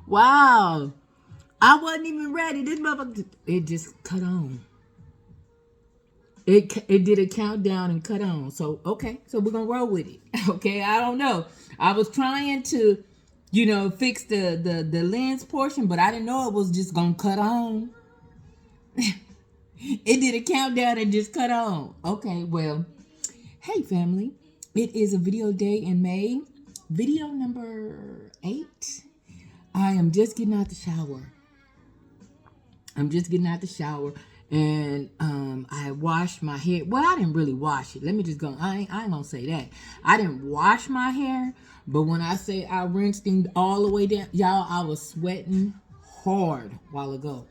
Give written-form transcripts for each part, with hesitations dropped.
Wow. I wasn't even ready. This motherfucker, it just cut on. It did a countdown and cut on. So okay, so we're gonna roll with it. Okay, I don't know. I was trying to, fix the lens portion, but I didn't know it was just gonna cut on. It did a countdown and just cut on. Okay, well, hey family, it is a video day in May, video number 8. I am just getting out the shower. I'm just getting out the shower, and I washed my hair. Well, I didn't really wash it. Let me just go. I ain't gonna say that. I didn't wash my hair, but when I say I rinsed it all the way down, y'all, I was sweating hard a while ago.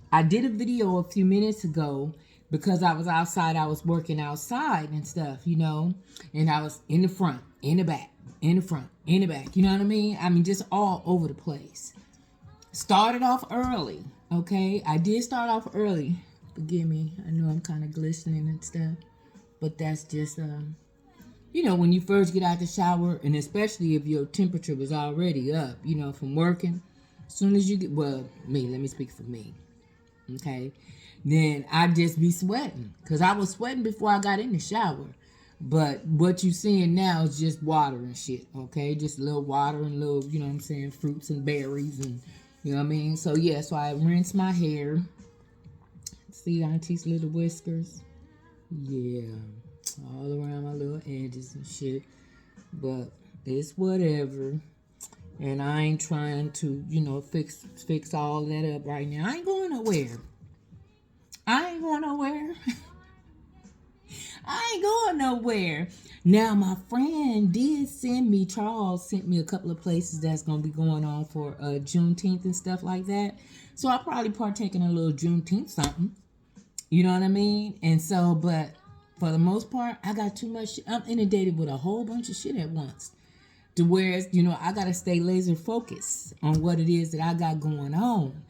I did a video a few minutes ago because I was outside. I was working outside and stuff, and I was in the front, in the back, in the front, in the back. You know what I mean? I mean, just all over the place. Started off early, okay? I did start off early. Forgive me. I know I'm kind of glistening and stuff. But that's just, when you first get out the shower, and especially if your temperature was already up, from working. As soon as you get, well, let me speak for me, okay? Then I just be sweating. Because I was sweating before I got in the shower. But what you seeing now is just water and shit, okay? Just a little water and little, fruits and berries and, you know what I mean? So, yeah, so I rinsed my hair. See Auntie's little whiskers? Yeah, all around my little edges and shit. But it's whatever. And I ain't trying to, fix all that up right now. I ain't going nowhere. I ain't going nowhere. I ain't going nowhere. Now, my friend did Charles sent me a couple of places that's going to be going on for Juneteenth and stuff like that. So I'll probably partake in a little Juneteenth something. You know what I mean? And so, but for the most part, I got too much shit. I'm inundated with a whole bunch of shit at once. To where, I got to stay laser focused on what it is that I got going on.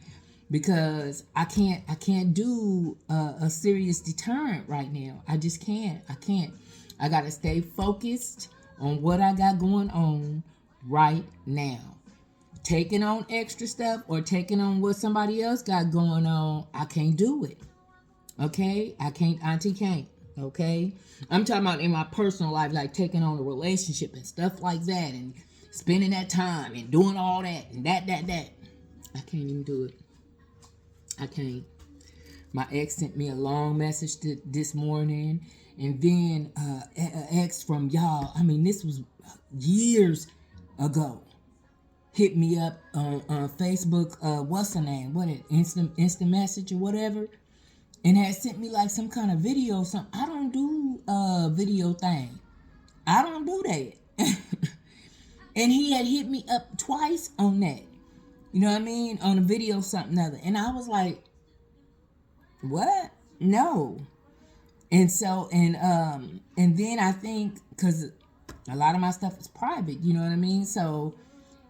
Because I can't do a serious deterrent right now. I just can't. I can't. I gotta stay focused on what I got going on right now. Taking on extra stuff or taking on what somebody else got going on, I can't do it. Okay? I can't. Auntie can't. Okay? I'm talking about in my personal life, like taking on a relationship and stuff like that, and spending that time and doing all that and that. I can't even do it. I can't. My ex sent me a long message this morning, and then an ex from y'all, I mean, this was years ago, hit me up on Facebook, what's her name? Instant message or whatever, and had sent me like some kind of video or something. I don't do video thing. I don't do that. And he had hit me up twice on that. You know what I mean? On a video, something other. And I was like, what? No. And so, and then I think, because a lot of my stuff is private, you know what I mean? So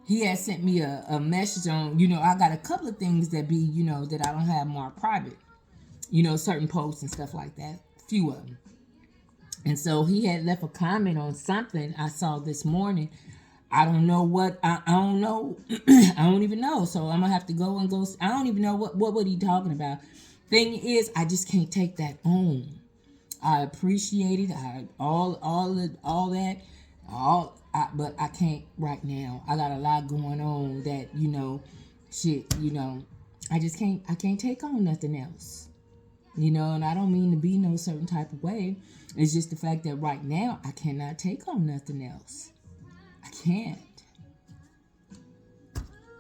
he had sent me a message on, I got a couple of things that be, that I don't have more private, certain posts and stuff like that. A few of them. And so he had left a comment on something I saw this morning. I don't know what, I don't know. I don't even know. So I'm going to have to go. I don't even know what he talking about. Thing is, I just can't take that on. I appreciate it. But I can't right now. I got a lot going on that, I can't take on nothing else. And I don't mean to be no certain type of way. It's just the fact that right now, I cannot take on nothing else. I can't.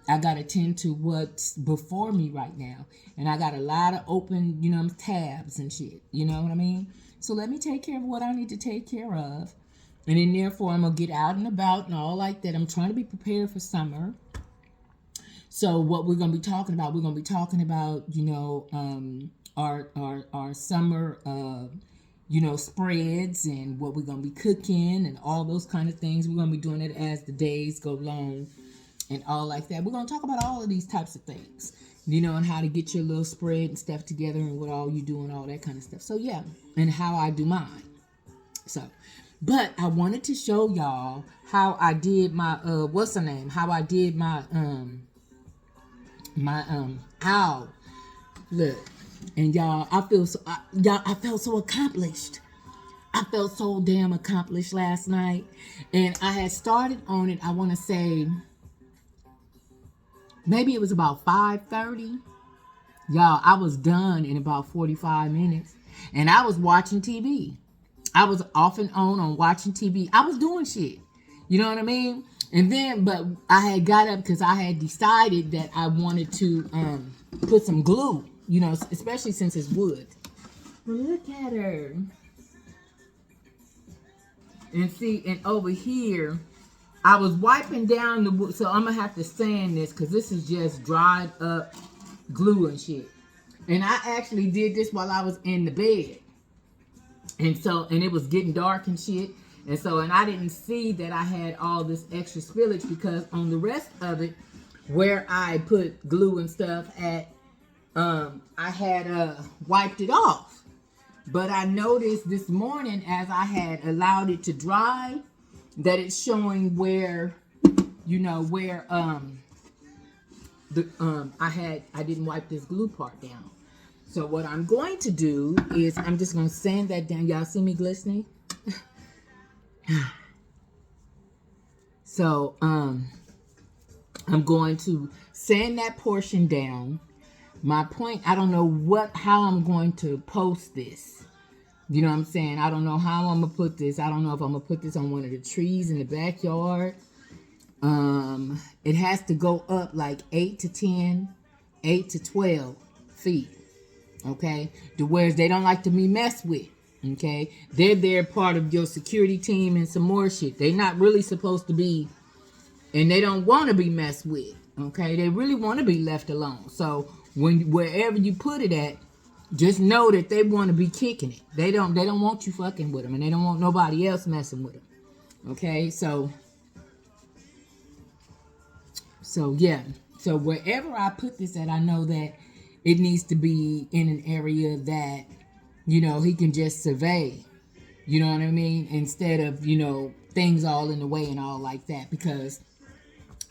I got to tend to what's before me right now. And I got a lot of open, tabs and shit. You know what I mean? So let me take care of what I need to take care of. And then therefore, I'm going to get out and about and all like that. I'm trying to be prepared for summer. So what we're going to be talking about, our summer, spreads and what we're going to be cooking and all those kind of things. We're going to be doing it as the days go along and all like that. We're going to talk about all of these types of things, and how to get your little spread and stuff together and what all you do and all that kind of stuff. So, yeah, and how I do mine. So, But I wanted to show y'all how I did my what's her name? How I did my owl. Look, and y'all, I felt so accomplished. I felt so damn accomplished last night, and I had started on it. I want to say maybe it was about 5:30. Y'all, I was done in about 45 minutes, and I was watching TV. I was off and on watching TV. I was doing shit. You know what I mean? And then, but I had got up because I had decided that I wanted to put some glue, you know, especially since it's wood. But look at her. And see, and over here, I was wiping down the wood. So I'm going to have to sand this because this is just dried up glue and shit. And I actually did this while I was in the bed. And it was getting dark and shit. And I didn't see that I had all this extra spillage because on the rest of it, where I put glue and stuff at, I had wiped it off. But I noticed this morning as I had allowed it to dry that it's showing where, you know, where I didn't wipe this glue part down. So what I'm going to do is I'm just going to sand that down. Y'all see me glistening? So I'm going to sand that portion down. My point, I don't know how I'm going to post this. You know what I'm saying? I don't know how I'm going to put this. I don't know if I'm going to put this on one of the trees in the backyard. It has to go up like 8 to 12 feet. Okay? To where they don't like to be messed with. Okay? They're part of your security team and some more shit. They're not really supposed to be, and they don't want to be messed with. Okay? They really want to be left alone. So wherever you put it at, just know that they want to be kicking it. They don't want you fucking with them, and they don't want nobody else messing with them. Okay? So yeah. So wherever I put this at, I know that it needs to be in an area that, you know, he can just survey. You know what I mean? Instead of, you know, things all in the way and all like that. Because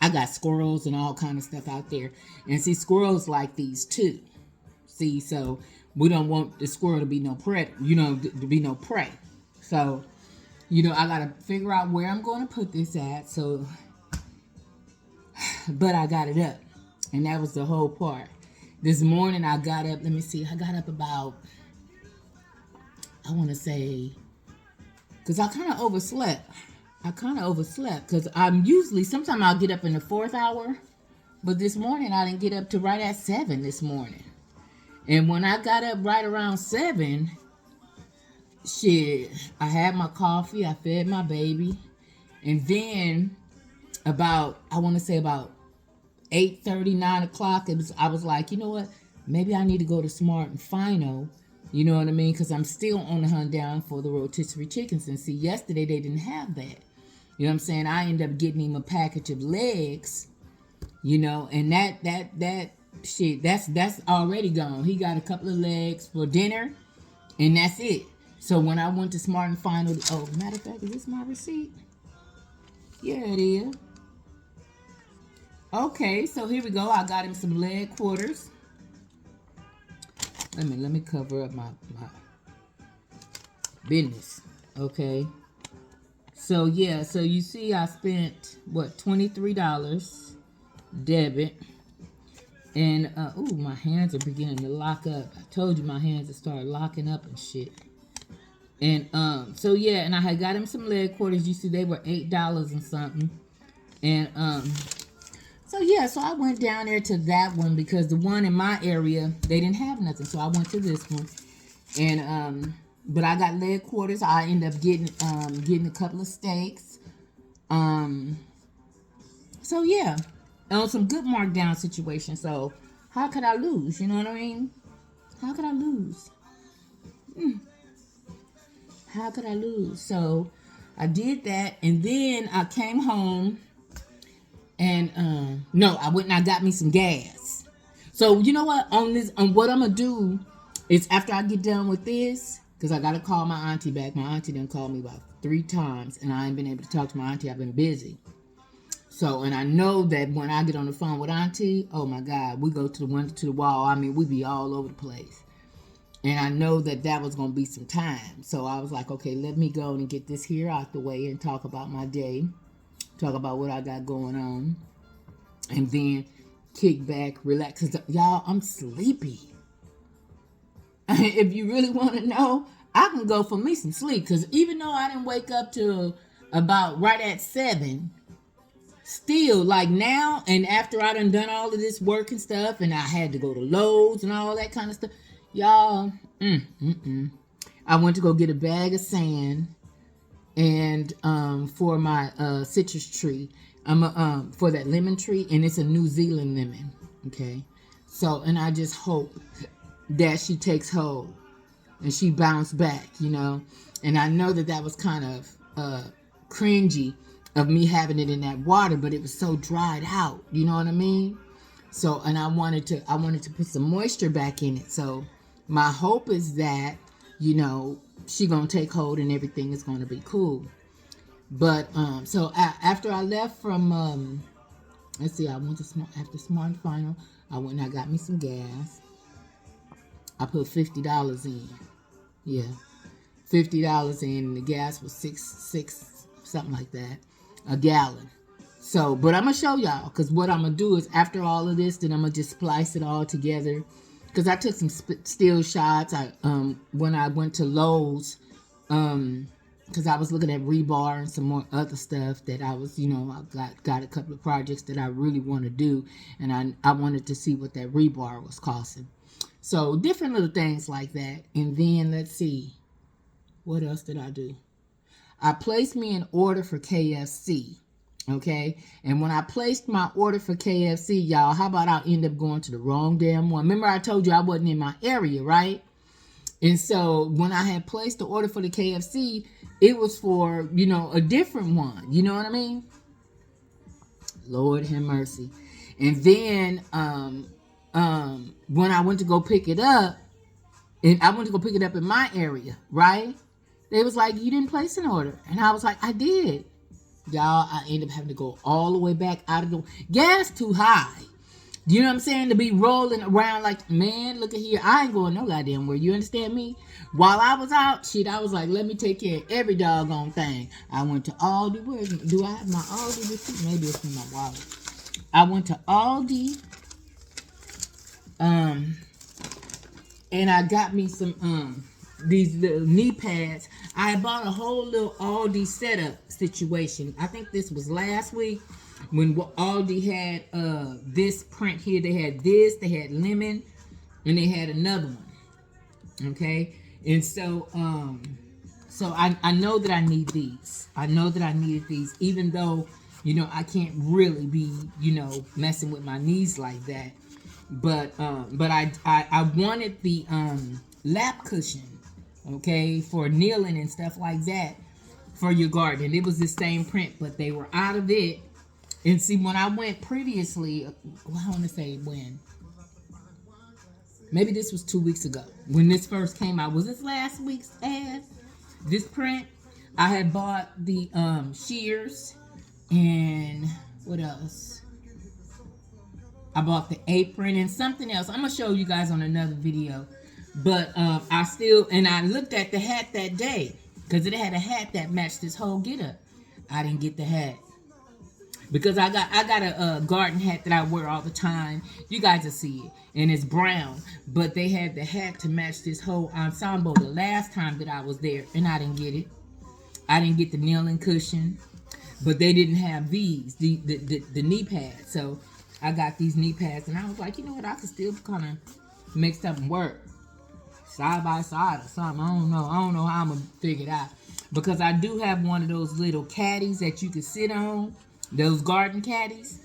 I got squirrels and all kind of stuff out there. And see, squirrels like these too. See, so we don't want the squirrel to be no predator, you know, to be no prey. So, you know, I got to figure out where I'm going to put this at. So, but I got it up. And that was the whole part. This morning I got up, let me see, I got up about, I want to say, because I kind of overslept. Because I'm usually, sometimes I'll get up in the 4th hour. But this morning I didn't get up to right at 7 this morning. And when I got up right around 7, shit, I had my coffee, I fed my baby. And then about, I want to say about 8:30, 9 o'clock, I was like, you know what? Maybe I need to go to Smart and Final. You know what I mean? Because I'm still on the hunt down for the rotisserie chickens. And see, yesterday they didn't have that. You know what I'm saying? I ended up getting him a package of legs, you know, and that shit, that's already gone. He got a couple of legs for dinner, and that's it. So when I went to Smart and Final, oh, matter of fact, is this my receipt? Yeah, it is. Okay, so here we go. I got him some leg quarters. Let me cover up my business. Okay. So yeah, so you see I spent what, $23 debit. And ooh, my hands are beginning to lock up. I told you my hands have started locking up and shit. And so yeah, and I had got him some leg quarters. You see they were $8 and something. And so yeah, so I went down there to that one because the one in my area, they didn't have nothing. So I went to this one. And but I got leg quarters. I ended up getting a couple of steaks. So yeah, on some good markdown situation. So how could I lose? You know what I mean? How could I lose? How could I lose? So I did that, and then I came home. And no, I went and I got me some gas. So you know what? On what I'm gonna do is after I get done with this, because I gotta call my auntie back. My auntie done called me about 3 times, and I ain't been able to talk to my auntie. I've been busy. So, and I know that when I get on the phone with auntie, oh my God, we go to the window, to the wall. I mean, we be all over the place. And I know that that was going to be some time. So I was like, okay, let me go and get this here out the way and talk about my day. Talk about what I got going on. And then kick back, relax. 'Cause y'all, I'm sleepy. If you really want to know, I can go for me some sleep. Because even though I didn't wake up till about right at 7, still, like now, and after I done all of this work and stuff, and I had to go to Lowe's and all that kind of stuff, y'all, I went to go get a bag of sand and for my citrus tree, for that lemon tree, and it's a New Zealand lemon, okay? So, and I just hope that she takes hold and she bounced back, you know? And I know that that was kind of cringy of me having it in that water, but it was so dried out, you know what I mean? So, and I wanted to put some moisture back in it. So my hope is that, you know, she gonna take hold and everything is gonna be cool. But so after I left from let's see, I went to after Smart and Final, I went and I got me some gas. I put $50 in. Yeah, $50 in, and the gas was six something like that, a gallon. So, but I'm gonna show y'all, because what I'm gonna do is after all of this, then I'm gonna just splice it all together. Because I took some still shots. When I went to Lowe's, because I was looking at rebar and some more other stuff that I was, you know, I got a couple of projects that I really want to do, and I wanted to see what that rebar was costing. So different little things like that. And then let's see, what else did I do? I placed me an order for KFC. Okay, and when I placed my order for KFC, y'all, how about I end up going to the wrong damn one? Remember I told you I wasn't in my area, right? And so when I had placed the order for the KFC, it was for, you know, a different one. You know what I mean? Lord have mercy. And then when I went to go pick it up, and I went to go pick it up in my area, right? They was like, you didn't place an order. And I was like, I did. Y'all, I ended up having to go all the way back out of the gas too high. You know what I'm saying? To be rolling around like, man, look at here. I ain't going no goddamn where. You understand me? While I was out, shit, I was like, let me take care of every doggone thing. I went to Aldi. Do I have my Aldi receipt? Maybe it's in my wallet. I went to Aldi. And I got me some these little knee pads. I bought a whole little Aldi setup situation. I think this was last week when Aldi had this print here. They had this, they had lemon, and they had another one. Okay, and so I know that I need these. I know that I needed these, even though, you know, I can't really be, you know, messing with my knees like that. But I wanted the lap cushion, okay, for kneeling and stuff like that for your garden. And it was the same print, but they were out of it. And see, when I went previously, well, I want to say when, maybe this was 2 weeks ago when this first came out. Was this last week's ad? This print, I had bought the shears, and what else? I bought the apron and something else. I'm gonna show you guys on another video. But I looked at the hat that day because it had a hat that matched this whole getup. I didn't get the hat because I got a garden hat that I wear all the time. You guys will see it, and it's brown. But they had the hat to match this whole ensemble the last time that I was there, and I didn't get it. I didn't get the kneeling cushion, but they didn't have these the knee pads. So I got these knee pads, and I was like, you know what? I could still kind of make something work. Side by side or something. I don't know how I'm going to figure it out. Because I do have one of those little caddies that you can sit on. Those garden caddies.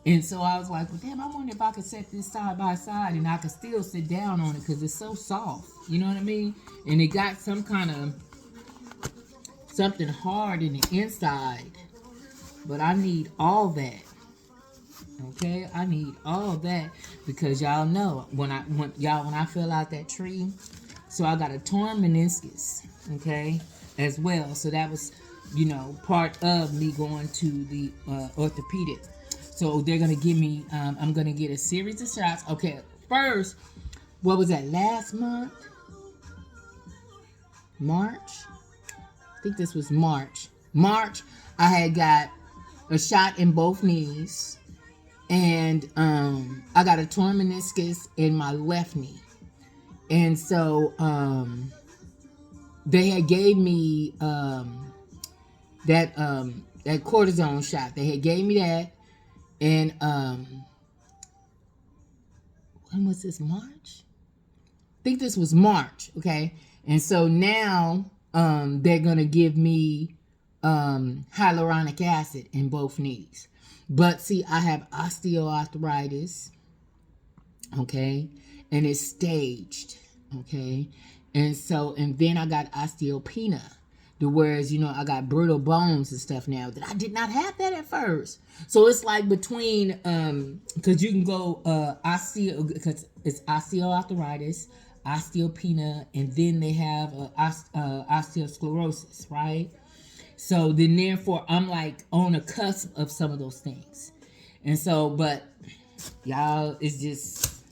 And so I was like, well, damn, I wonder if I could set this side by side and I could still sit down on it because it's so soft. You know what I mean? And it got some kind of something hard in the inside. But I need all that. Okay, I need all that because y'all know when I fell out that tree, so I got a torn meniscus. Okay, as well. So that was, part of me going to the orthopedic. So they're gonna give me. I'm gonna get a series of shots. Okay, first, what was that? Last month, March. I think this was March. March, I had got a shot in both knees, and I got a torn meniscus in my left knee, and so they had gave me that cortisone shot. They had gave me that, and when was this? March? I think this was March. Okay, and so now they're gonna give me hyaluronic acid in both knees. But see, I have osteoarthritis, okay, and it's staged, okay, and then I got osteopenia, whereas I got brittle bones and stuff now that I did not have that at first. So it's like between because you can go because it's osteoarthritis, osteopenia, and then they have osteosclerosis, right? So then therefore I'm like on the cusp of some of those things. And so, but y'all, it's just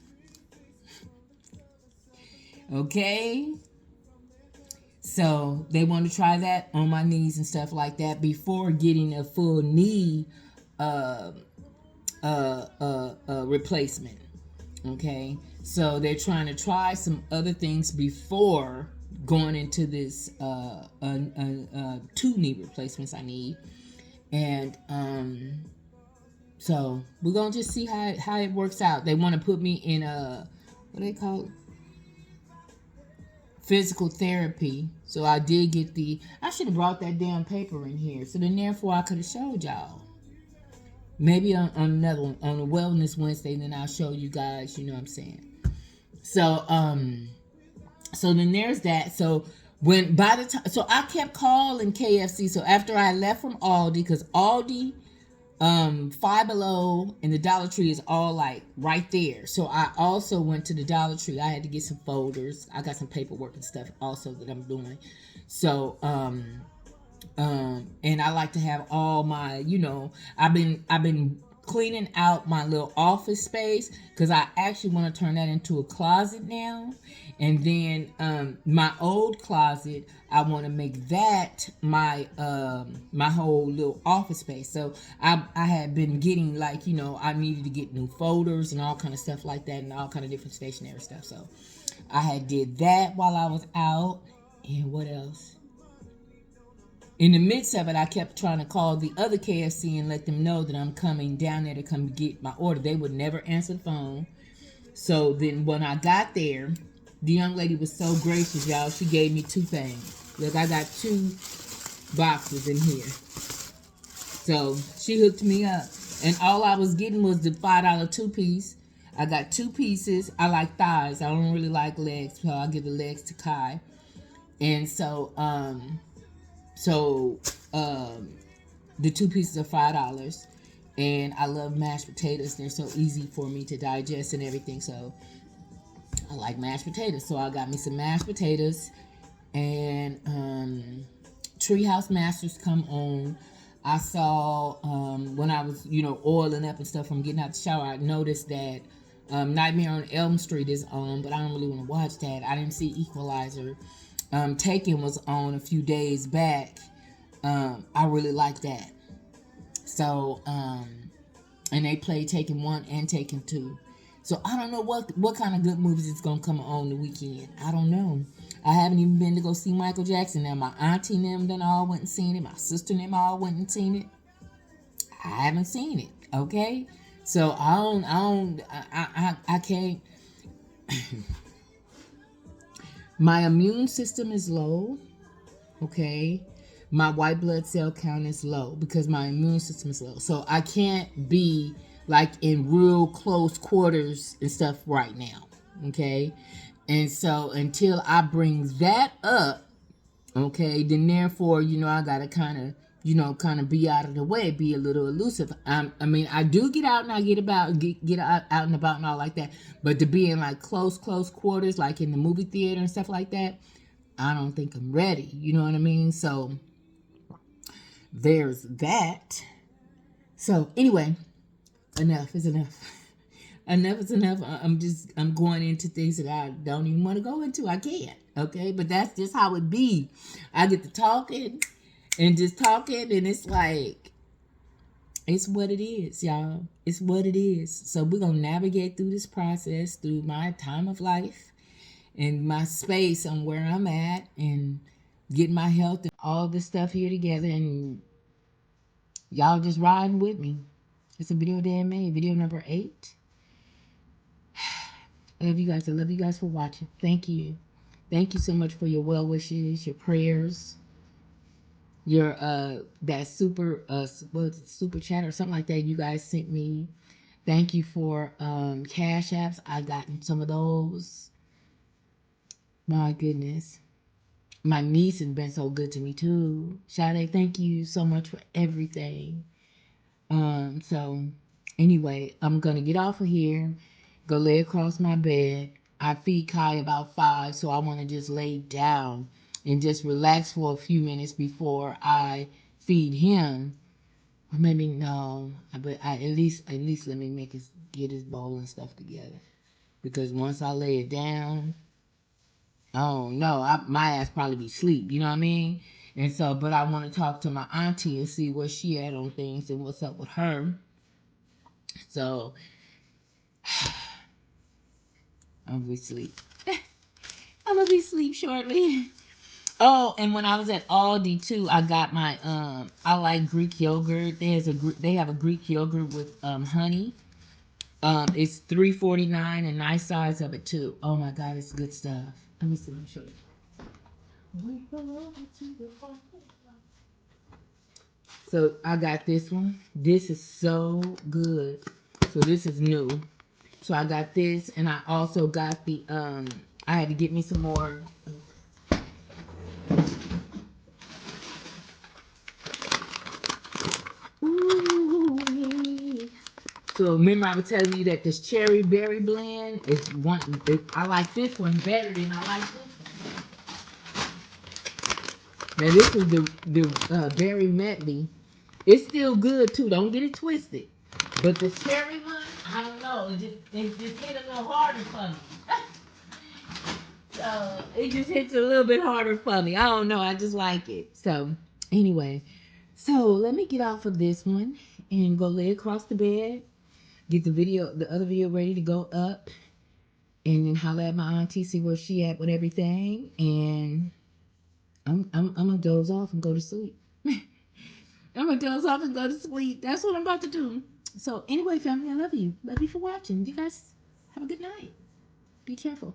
okay. So they want to try that on my knees and stuff like that before getting a full knee replacement. Okay. So they're trying to try some other things before going into this 2 knee replacements I need. And so we're gonna just see how it works out. They want to put me in what do they call it? Physical therapy. So I did get I should have brought that damn paper in here. So then therefore I could have showed y'all. Maybe on another one, on a Wellness Wednesday, then I'll show you guys, you know what I'm saying? So so then there's that. So so I kept calling KFC. So after I left from Aldi, because Aldi, Five Below, and the Dollar Tree is all like right there. So I also went to the Dollar Tree. I had to get some folders. I got some paperwork and stuff also that I'm doing. So and I like to have all my, I've been cleaning out my little office space because I actually want to turn that into a closet now. And then my old closet, I want to make that my my whole little office space. So I had been getting I needed to get new folders and all kind of stuff like that and all kind of different stationery stuff. So I had did that while I was out. And what else? In the midst of it, I kept trying to call the other KFC and let them know that I'm coming down there to come get my order. They would never answer the phone. So then when I got there, the young lady was so gracious, y'all. She gave me 2 things. Look, I got 2 boxes in here. So she hooked me up. And all I was getting was the $5 2-piece. I got 2 pieces. I like thighs. I don't really like legs, so I'll give the legs to Kai. And so, the 2 pieces are $5, and I love mashed potatoes. They're so easy for me to digest and everything. So I like mashed potatoes. So I got me some mashed potatoes, and Treehouse Masters come on. I saw when I was oiling up and stuff from getting out the shower. I noticed that Nightmare on Elm Street is on, but I don't really want to watch that. I didn't see Equalizer. Taken was on a few days back. I really like that. So, and they play Taken 1 and Taken 2. So I don't know what kind of good movies is going to come on the weekend. I don't know. I haven't even been to go see Michael Jackson. Now my auntie and them done all went and seen it. My sister and them all went and seen it. I haven't seen it. Okay. So I can't. My immune system is low. Okay. My white blood cell count is low because my immune system is low. So I can't be like in real close quarters and stuff right now. Okay. And so until I bring that up, okay, then therefore, I got to kind of be out of the way, be a little elusive. I do get out and I get out and about and all like that. But to be in like close quarters, like in the movie theater and stuff like that, I don't think I'm ready. You know what I mean? So there's that. So anyway, enough is enough. Enough is enough. I'm going into things that I don't even want to go into. I can't. Okay, but that's just how it be. I get to talking and just talking, and it's like it's what it is, y'all. It's what it is. So we're gonna navigate through this process, through my time of life and my space on where I'm at, and get my health and all this stuff here together, and y'all just riding with me. It's a video Dan made, video number 8. I love you guys. I love you guys for watching. Thank you. Thank you so much for your well wishes, your prayers, your that super super chat or something like that you guys sent me. Thank you for cash apps. I gotten some of those. My goodness. My niece has been so good to me too. Sade, thank you so much for everything. So anyway, I'm gonna get off of here, go lay across my bed. I feed Kai about 5, so I want to just lay down and just relax for a few minutes before I feed him. Or maybe no, but at least let me make his get his bowl and stuff together. Because once I lay it down, oh no, my ass probably be asleep. You know what I mean? And so, but I want to talk to my auntie and see where she at on things and what's up with her. So I'm gonna be asleep. I'm gonna be asleep shortly. Oh, and when I was at Aldi too, I got my I like Greek yogurt. They have a Greek yogurt with honey. It's $3.49, a nice size of it too. Oh my god, it's good stuff. Let me see. Let me show you. So I got this one. This is so good. So this is new. So I got this, and I also got the I had to get me some more. Ooh. So remember I was telling you that this cherry berry blend is one. I like this one better than I like this one. Now this is the berry medley. It's still good too. Don't get it twisted. But the cherry one, I don't know. It just hit a little harder for me. So it just hits a little bit harder for me. I don't know. I just like it. So anyway, so let me get off of this one and go lay across the bed. Get the other video ready to go up, and then holler at my auntie, see where she at with everything, and I'm gonna doze off and go to sleep. I'm gonna doze off and go to sleep. That's what I'm about to do. So anyway, family, I love you. Love you for watching. You guys have a good night. Be careful.